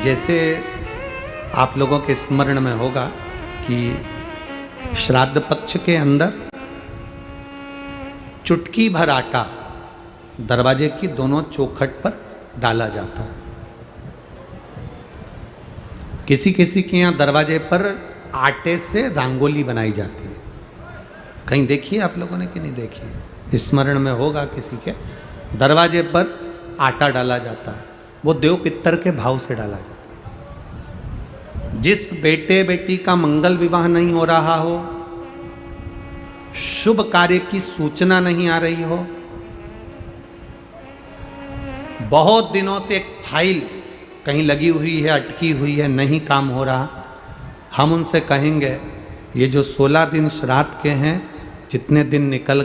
जैसे आप लोगों के स्मरण में होगा कि श्राद्ध पक्ष के अंदर चुटकी भर आटा दरवाजे की दोनों चौखट पर डाला जाता है। किसी किसी के यहाँ दरवाजे पर आटे से रंगोली बनाई जाती है। कहीं देखिए आप लोगों ने कि नहीं देखी? स्मरण में होगा किसी के, दरवाजे पर आटा डाला जाता है। वो देव पितर के भाव से डाला जाता है। जिस बेटे बेटी का मंगल विवाह नहीं हो रहा हो, शुभ कार्य की सूचना नहीं आ रही हो, बहुत दिनों से एक फाइल कहीं लगी हुई है, अटकी हुई है, नहीं काम हो रहा, हम उनसे कहेंगे ये जो 16 दिन श्राद्ध के हैं, जितने दिन निकल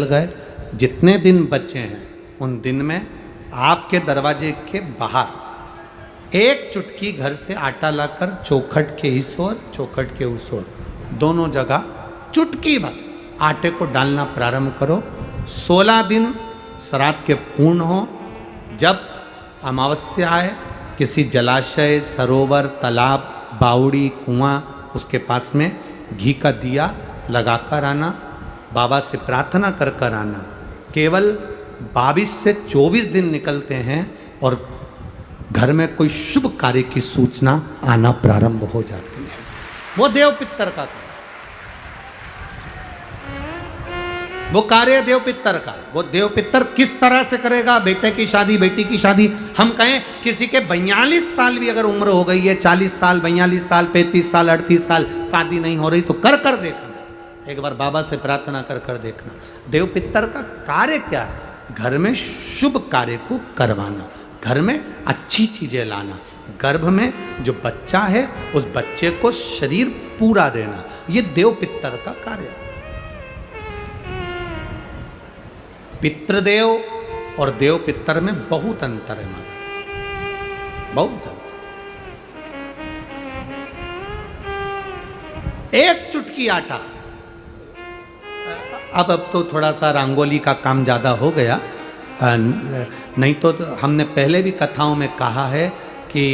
गए, जितने दिन बचे हैं उन दिन में आपके दरवाजे के बाहर एक चुटकी घर से आटा लाकर चौखट के इस ओर चौखट के उस ओर दोनों जगह चुटकी भर आटे को डालना प्रारंभ करो। 16 दिन श्राद्ध के पूर्ण हो। जब अमावस्या आए, किसी जलाशय, सरोवर, तालाब, बावड़ी, कुआं, उसके पास में घी का दिया लगाकर आना, बाबा से प्रार्थना कर कर आना। केवल 22 से 24 दिन निकलते हैं और घर में कोई शुभ कार्य की सूचना आना प्रारंभ हो जाती है। वो देव पितर का वो कार्य देव पितर का। वो देव पितर किस तरह से करेगा? बेटे की शादी, बेटी की शादी, हम कहें किसी के 42 साल भी अगर उम्र हो गई है, 40 साल, 42 साल, 35 साल, 38 साल, शादी नहीं हो रही, तो कर कर देखना। एक बार बाबा से प्रार्थना कर कर देखना। देव पितर का कार्य क्या है? घर में शुभ कार्य को करवाना, घर में अच्छी चीजें लाना, गर्भ में जो बच्चा है उस बच्चे को शरीर पूरा देना, ये देव पितर का कार्य है। पितृदेव और देव पितर में बहुत अंतर है हमारा, बहुत अंतर। एक चुटकी आटा, अब तो थोड़ा सा रंगोली का काम ज़्यादा हो गया, नहीं तो हमने पहले भी कथाओं में कहा है कि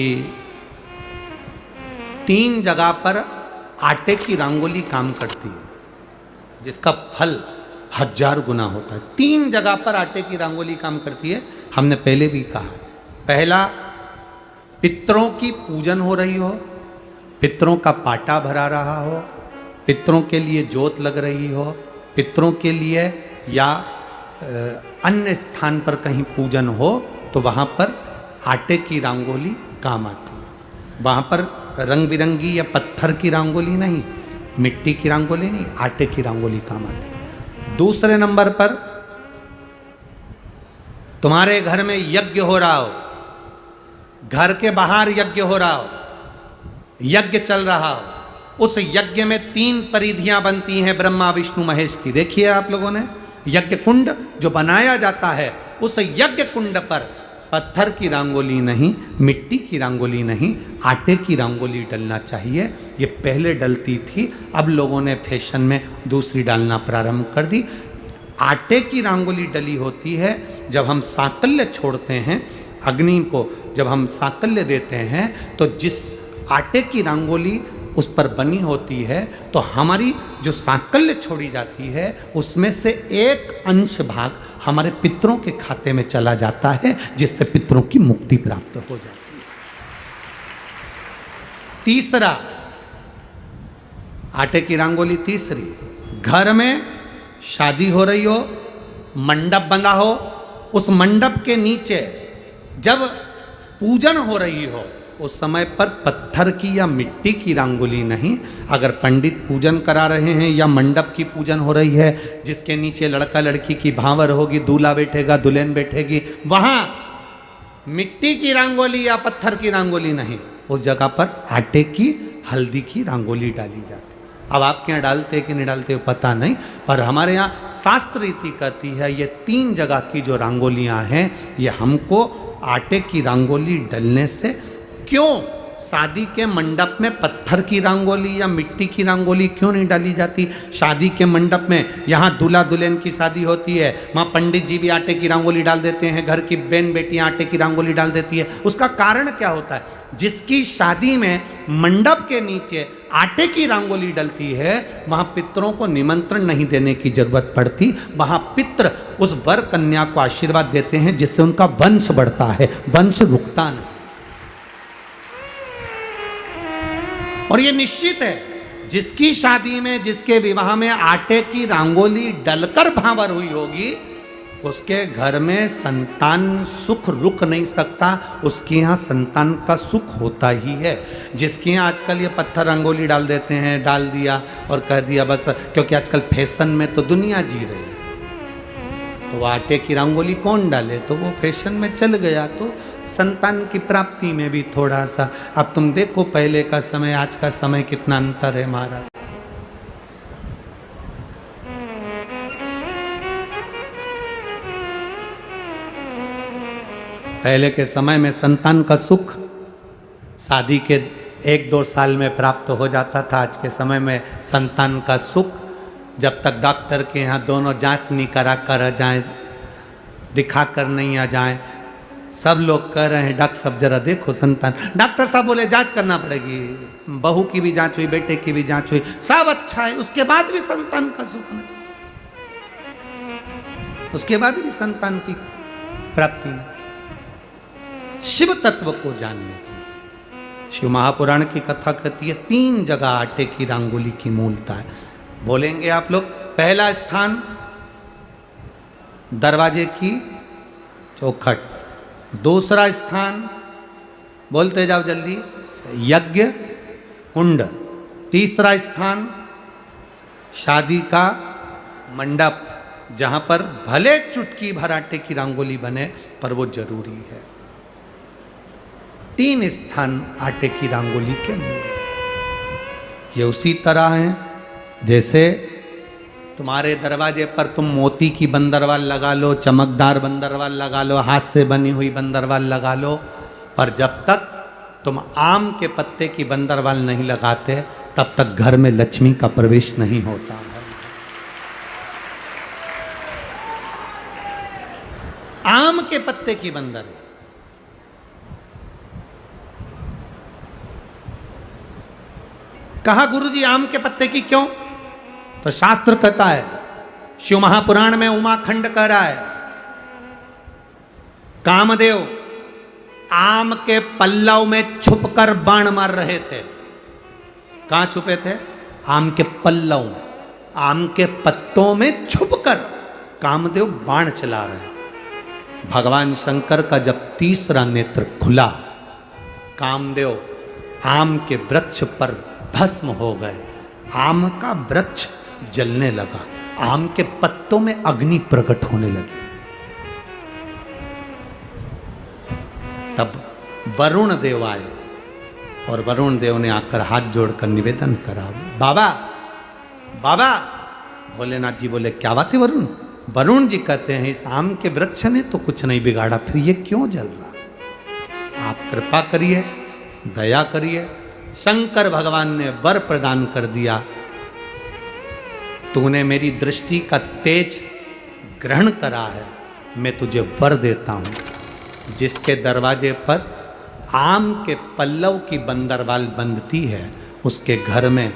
3 जगह पर आटे की रंगोली काम करती है, जिसका फल 1000 गुना होता है। 3 जगह पर आटे की रंगोली काम करती है, हमने पहले भी कहा। पहला, पितरों की पूजन हो रही हो, पितरों का पाटा भरा रहा हो, पितरों के लिए जोत लग रही हो, पितरों के लिए या अन्य स्थान पर कहीं पूजन हो, तो वहाँ पर आटे की रंगोली काम आती है। वहाँ पर रंग बिरंगी या पत्थर की रंगोली नहीं, मिट्टी की रंगोली नहीं, आटे की रंगोली काम आती है। दूसरे नंबर पर, तुम्हारे घर में यज्ञ हो रहा हो, घर के बाहर यज्ञ हो रहा हो, यज्ञ चल रहा हो, उस यज्ञ में 3 परिधियां बनती हैं ब्रह्मा विष्णु महेश की। देखिए आप लोगों ने, यज्ञ कुंड जो बनाया जाता है, उस यज्ञ कुंड पर पत्थर की रंगोली नहीं, मिट्टी की रंगोली नहीं, आटे की रंगोली डलना चाहिए। ये पहले डलती थी, अब लोगों ने फैशन में दूसरी डालना प्रारंभ कर दी। आटे की रंगोली डली होती है जब हम साकल्य छोड़ते हैं, अग्नि को जब हम साकल्य देते हैं, तो जिस आटे की रंगोली उस पर बनी होती है, तो हमारी जो साकल्य छोड़ी जाती है उसमें से एक अंश भाग हमारे पितरों के खाते में चला जाता है, जिससे पितरों की मुक्ति प्राप्त हो जाती है। तीसरा, आटे की रंगोली तीसरी, घर में शादी हो रही हो, मंडप बंधा हो, उस मंडप के नीचे जब पूजन हो रही हो, उस समय पर पत्थर की या मिट्टी की रंगोली नहीं। अगर पंडित पूजन करा रहे हैं या मंडप की पूजन हो रही है, जिसके नीचे लड़का लड़की की भांवर होगी, दूल्हा बैठेगा, दुल्हन बैठेगी, वहां मिट्टी की रंगोली या पत्थर की रंगोली नहीं, उस जगह पर आटे की, हल्दी की रंगोली डाली जाती है। अब आपके यहाँ डालते कि नहीं डालते पता नहीं, पर हमारे यहाँ शास्त्र रीति कहती है ये 3 जगह की जो रंगोलियाँ हैं, ये हमको आटे की रंगोली डलने से, क्यों? शादी के मंडप में पत्थर की रंगोली या मिट्टी की रंगोली क्यों नहीं डाली जाती? शादी के मंडप में, यहाँ दूल्हा दुल्हन की शादी होती है, वहाँ पंडित जी भी आटे की रंगोली डाल देते हैं, घर की बहन बेटियाँ आटे की रंगोली डाल देती है। उसका कारण क्या होता है? जिसकी शादी में मंडप के नीचे आटे की रंगोली डलती है, वहाँ पितरों को निमंत्रण नहीं देने की जरूरत पड़ती। वहाँ पितर उस वर कन्या को आशीर्वाद देते हैं, जिससे उनका वंश बढ़ता है, वंश रुकता नहीं। और ये निश्चित है, जिसकी शादी में, जिसके विवाह में आटे की रंगोली डलकर भांवर हुई होगी, उसके घर में संतान सुख रुक नहीं सकता, उसके यहाँ संतान का सुख होता ही है। जिसके यहाँ आजकल ये पत्थर रंगोली डाल देते हैं, डाल दिया और कह दिया बस, क्योंकि आजकल फैशन में तो दुनिया जी रही है, तो आटे की रंगोली कौन डाले, तो वो फैशन में चल गया। तो संतान की प्राप्ति में भी थोड़ा सा, अब तुम देखो पहले का समय आज का समय कितना अंतर है महाराज। पहले के समय में संतान का सुख शादी के 1-2 साल में प्राप्त हो जाता था। आज के समय में संतान का सुख जब तक डॉक्टर के यहाँ दोनों जांच नहीं करा कर आ जाए, दिखा कर नहीं आ जाए। सब लोग कह रहे हैं डॉक्टर साहब जरा देखो संतान, डॉक्टर साहब बोले जांच करना पड़ेगी, बहू की भी जांच हुई, बेटे की भी जांच हुई, सब अच्छा है, उसके बाद भी संतान का सुख नहीं, उसके बाद भी संतान की प्राप्ति नहीं। शिव तत्व को जानिए। शिव महापुराण की कथा कहती है 3 जगह आटे की रंगोली की मूलता है। बोलेंगे आप लोग, पहला स्थान दरवाजे की चौखट, दूसरा स्थान बोलते जाओ जल्दी यज्ञ कुंड, तीसरा स्थान शादी का मंडप, जहां पर भले चुटकी भर आटे की रंगोली बने पर वो जरूरी है। 3 स्थान आटे की रंगोली के मूल। ये उसी तरह है जैसे तुम्हारे दरवाजे पर तुम मोती की बंदरवाल लगा लो, चमकदार बंदरवाल लगा लो, हाथ से बनी हुई बंदरवाल लगा लो, पर जब तक तुम आम के पत्ते की बंदरवाल नहीं लगाते तब तक घर में लक्ष्मी का प्रवेश नहीं होता है। आम के पत्ते की बंदरवाल, कहा गुरुजी आम के पत्ते की क्यों? तो शास्त्र कहता है, शिव महापुराण में उमाखंड कह रहा है, कामदेव आम के पल्लव में छुपकर बाण मार रहे थे। कहां छुपे थे? आम के पल्लव में, आम के पत्तों में छुपकर कामदेव बाण चला रहे। भगवान शंकर का जब तीसरा नेत्र खुला, कामदेव आम के वृक्ष पर भस्म हो गए, आम का वृक्ष जलने लगा, आम के पत्तों में अग्नि प्रकट होने लगी। तब वरुण देव आए और वरुण देव ने आकर हाथ जोड़कर निवेदन करा, बाबा बाबा। भोलेनाथ जी बोले क्या बात है वरुण? वरुण जी कहते हैं इस आम के वृक्ष ने तो कुछ नहीं बिगाड़ा, फिर ये क्यों जल रहा? आप कृपा करिए, दया करिए। शंकर भगवान ने वर प्रदान कर दिया, तूने मेरी दृष्टि का तेज ग्रहण करा है, मैं तुझे वर देता हूं। जिसके दरवाजे पर आम के पल्लव की बंदरवाल बंधती है, उसके घर में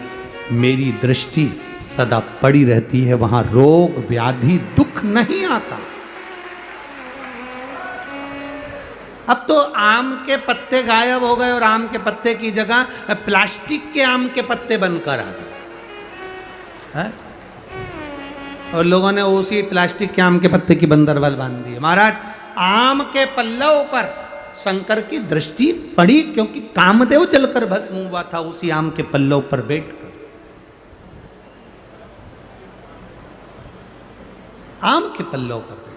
मेरी दृष्टि सदा पड़ी रहती है, वहां रोग व्याधि दुख नहीं आता। अब तो आम के पत्ते गायब हो गए और आम के पत्ते की जगह प्लास्टिक के आम के पत्ते बनकर आ गए, और लोगों ने उसी प्लास्टिक के आम के पत्ते की बंदरवाल बांध दी। महाराज आम के पल्लव पर शंकर की दृष्टि पड़ी, क्योंकि कामदेव जलकर भस्म हुआ था उसी आम के पल्लव पर बैठकर। आम के पल्लव पर